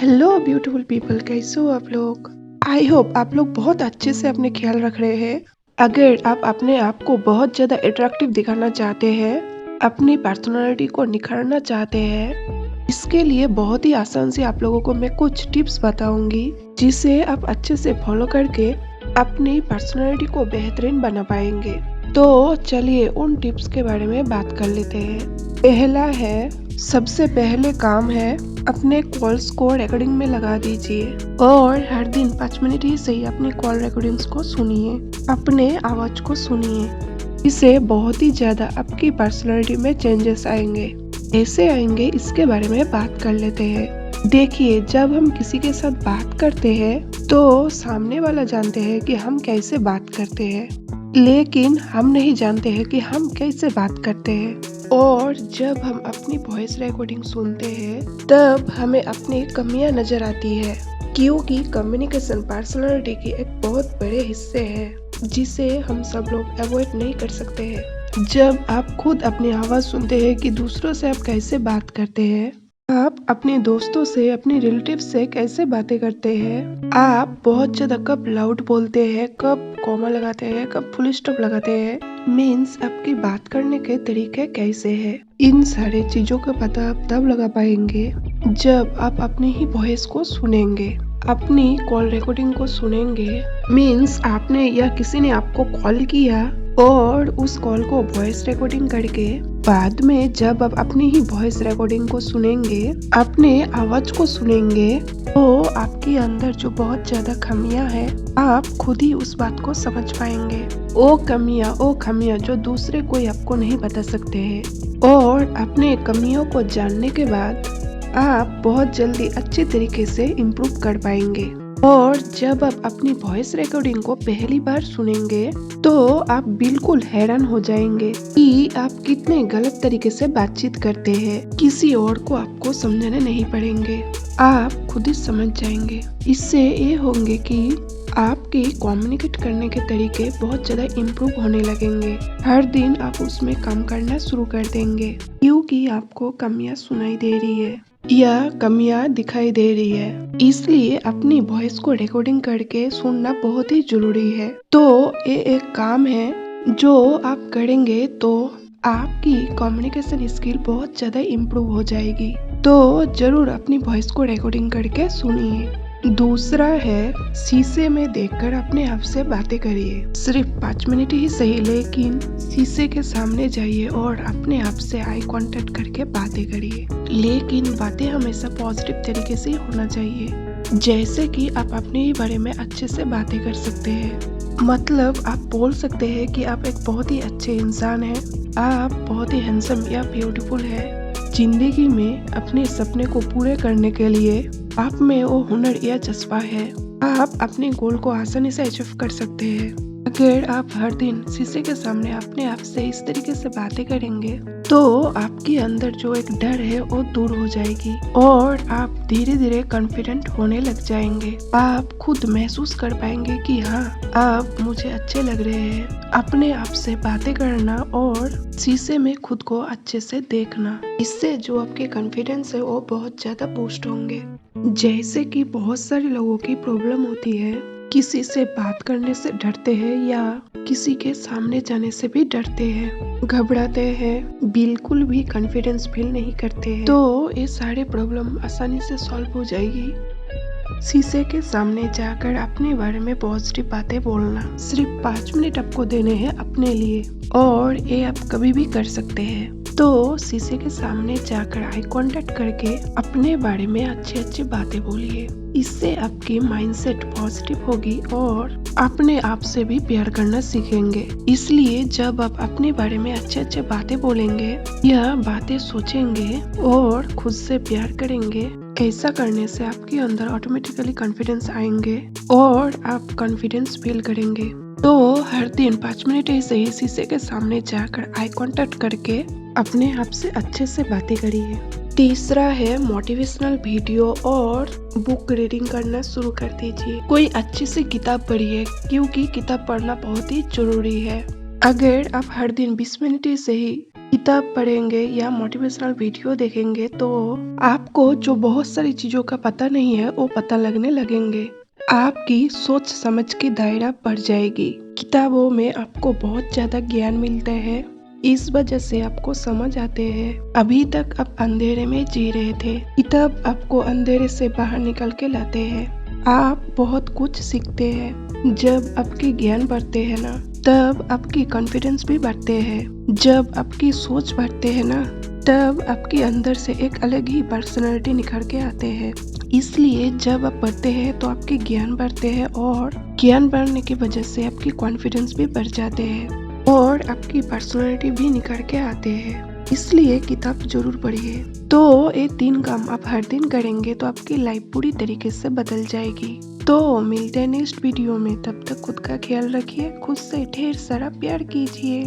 Hello beautiful people, कैसे हो आप लोग। आई होप आप लोग बहुत अच्छे से अपने ख्याल रख रहे हैं। अगर आप अपने आप को बहुत ज्यादा अट्रैक्टिव दिखाना चाहते हैं, अपनी पर्सनालिटी को निखारना चाहते हैं, इसके लिए बहुत ही आसान से आप लोगों को मैं कुछ टिप्स बताऊंगी जिसे आप अच्छे से फॉलो करके अपनी पर्सनालिटी को बेहतरीन बना पाएंगे। तो चलिए उन टिप्स के बारे में बात कर लेते हैं। पहला है, सबसे पहले काम है, अपने कॉल्स को रिकॉर्डिंग में लगा दीजिए और हर दिन 5 मिनट ही सही अपने कॉल रिकॉर्डिंग्स को सुनिए, अपने आवाज को सुनिए। इससे बहुत ही ज्यादा आपकी पर्सनालिटी में चेंजेस आएंगे। कैसे आएंगे इसके बारे में बात कर लेते हैं। देखिए, जब हम किसी के साथ बात करते हैं तो सामने वाला जानते हैं कि हम कैसे बात करते हैं, लेकिन हम नहीं जानते हैं कि हम कैसे बात करते हैं। और जब हम अपनी वॉइस रिकॉर्डिंग सुनते हैं तब हमें अपनी कमियां नजर आती है, क्योंकि कम्युनिकेशन पर्सनालिटी की एक बहुत बड़े हिस्से है जिसे हम सब लोग अवॉइड नहीं कर सकते हैं। जब आप खुद अपनी आवाज सुनते हैं कि दूसरों से आप कैसे बात करते हैं, आप अपने दोस्तों से, अपने रिलेटिव से कैसे बातें करते हैं, आप बहुत ज्यादा कब लाउड बोलते हैं, कब कॉमा लगाते हैं, कब फुल स्टॉप लगाते हैं, मीन्स आपकी बात करने के तरीके कैसे हैं, इन सारे चीजों का पता आप तब लगा पाएंगे जब आप अपनी ही वॉइस को सुनेंगे, अपनी कॉल रिकॉर्डिंग को सुनेंगे। मीन्स आपने या किसी ने आपको कॉल किया और उस कॉल को वॉइस रिकॉर्डिंग करके बाद में जब आप अपनी ही वॉइस रिकॉर्डिंग को सुनेंगे, अपने आवाज को सुनेंगे, तो आपके अंदर जो बहुत ज्यादा खमियां है आप खुद ही उस बात को समझ पाएंगे। वो खमियां जो दूसरे कोई आपको नहीं बता सकते हैं। और अपने कमियों को जानने के बाद आप बहुत जल्दी अच्छे तरीके से इम्प्रूव कर पाएंगे। और जब आप अपनी वॉइस रिकॉर्डिंग को पहली बार सुनेंगे तो आप बिल्कुल हैरान हो जाएंगे कि आप कितने गलत तरीके से बातचीत करते हैं। किसी और को आपको समझाने नहीं पड़ेंगे, आप खुद ही समझ जाएंगे। इससे ये होंगे कि आपके कम्युनिकेट करने के तरीके बहुत ज्यादा इम्प्रूव होने लगेंगे। हर दिन आप उसमें काम करना शुरू कर देंगे, क्योंकि आपको कमियां सुनाई दे रही है या कमियां दिखाई दे रही है। इसलिए अपनी वॉइस को रिकॉर्डिंग करके सुनना बहुत ही जरूरी है। तो ये एक काम है जो आप करेंगे तो आपकी कम्युनिकेशन स्किल बहुत ज्यादा इम्प्रूव हो जाएगी। तो जरूर अपनी वॉइस को रिकॉर्डिंग करके सुनिए। दूसरा है, शीशे में देखकर अपने आप से बातें करिए। सिर्फ 5 मिनट ही सही, लेकिन शीशे के सामने जाइए और अपने आप से आई कांटेक्ट करके बातें करिए। लेकिन बातें हमेशा पॉजिटिव तरीके से होना चाहिए, जैसे कि आप अपने ही बारे में अच्छे से बातें कर सकते हैं। मतलब आप बोल सकते हैं कि आप एक बहुत ही अच्छे इंसान हैं, आप बहुत ही हैंडसम या ब्यूटीफुल है। जिंदगी में अपने सपने को पूरे करने के लिए आप में वो हुनर या जज्बा है, आप अपने गोल को आसानी से अचीव कर सकते हैं। अगर आप हर दिन शीशे के सामने अपने आप से इस तरीके से बातें करेंगे तो आपके अंदर जो एक डर है वो दूर हो जाएगी और आप धीरे धीरे कॉन्फिडेंट होने लग जाएंगे। आप खुद महसूस कर पाएंगे कि हाँ, आप मुझे अच्छे लग रहे हैं। अपने आप से बातें करना और शीशे में खुद को अच्छे से देखना, इससे जो आपके कॉन्फिडेंस है वो बहुत ज्यादा बूस्ट होंगे। जैसे कि बहुत सारे लोगों की प्रॉब्लम होती है, किसी से बात करने से डरते हैं या किसी के सामने जाने से भी डरते हैं, घबराते हैं, बिल्कुल भी कॉन्फिडेंस फील नहीं करते हैं। तो ये सारे प्रॉब्लम आसानी से सॉल्व हो जाएगी। शीशे के सामने जाकर अपने बारे में पॉजिटिव बातें बोलना। सिर्फ 5 मिनट आपको देने हैं अपने लिए और ये आप कभी भी कर सकते हैं। तो शीशे के सामने जाकर आई कांटेक्ट करके अपने बारे में अच्छी अच्छी बातें बोलिए। इससे आपकी माइंडसेट पॉजिटिव होगी और अपने आप से भी प्यार करना सीखेंगे। इसलिए जब आप अपने बारे में अच्छे अच्छे बातें बोलेंगे या बातें सोचेंगे और खुद से प्यार करेंगे, ऐसा करने से आपके अंदर ऑटोमेटिकली कॉन्फिडेंस आएंगे और आप कॉन्फिडेंस फील करेंगे। तो हर दिन 5 मिनट ऐसे ही शीशे के सामने जाकर आई कांटेक्ट करके अपने आप से अच्छे से बातें करिए। तीसरा है, मोटिवेशनल वीडियो और बुक रीडिंग करना शुरू कर दीजिए। कोई अच्छी सी किताब पढ़िए, क्योंकि किताब पढ़ना बहुत ही जरूरी है। अगर आप हर दिन 20 मिनट से ही किताब पढ़ेंगे या मोटिवेशनल वीडियो देखेंगे तो आपको जो बहुत सारी चीजों का पता नहीं है वो पता लगने लगेंगे। आपकी सोच समझ की दायरा बढ़ जाएगी। किताबों में आपको बहुत ज्यादा ज्ञान मिलता है, इस वजह से आपको समझ आते हैं। अभी तक आप अंधेरे में जी रहे थे, किताब आपको अंधेरे से बाहर निकल के लाते हैं। आप बहुत कुछ सीखते हैं। जब आपके ज्ञान बढ़ते हैं ना, तब आपकी कॉन्फिडेंस भी बढ़ते हैं। जब आपकी सोच बढ़ते हैं ना, तब आपके अंदर से एक अलग ही पर्सनालिटी निखर के आते हैं। इसलिए जब आप पढ़ते हैं तो आपके ज्ञान बढ़ते हैं और ज्ञान बढ़ने की वजह से आपकी कॉन्फिडेंस भी बढ़ जाते हैं और आपकी पर्सनालिटी भी निखर के आते हैं। इसलिए किताब जरूर पढ़िए। तो ये 3 काम आप हर दिन करेंगे तो आपकी लाइफ पूरी तरीके से बदल जाएगी। तो मिलते हैं नेक्स्ट वीडियो में, तब तक खुद का ख्याल रखिए, खुद से ढेर सारा प्यार कीजिए।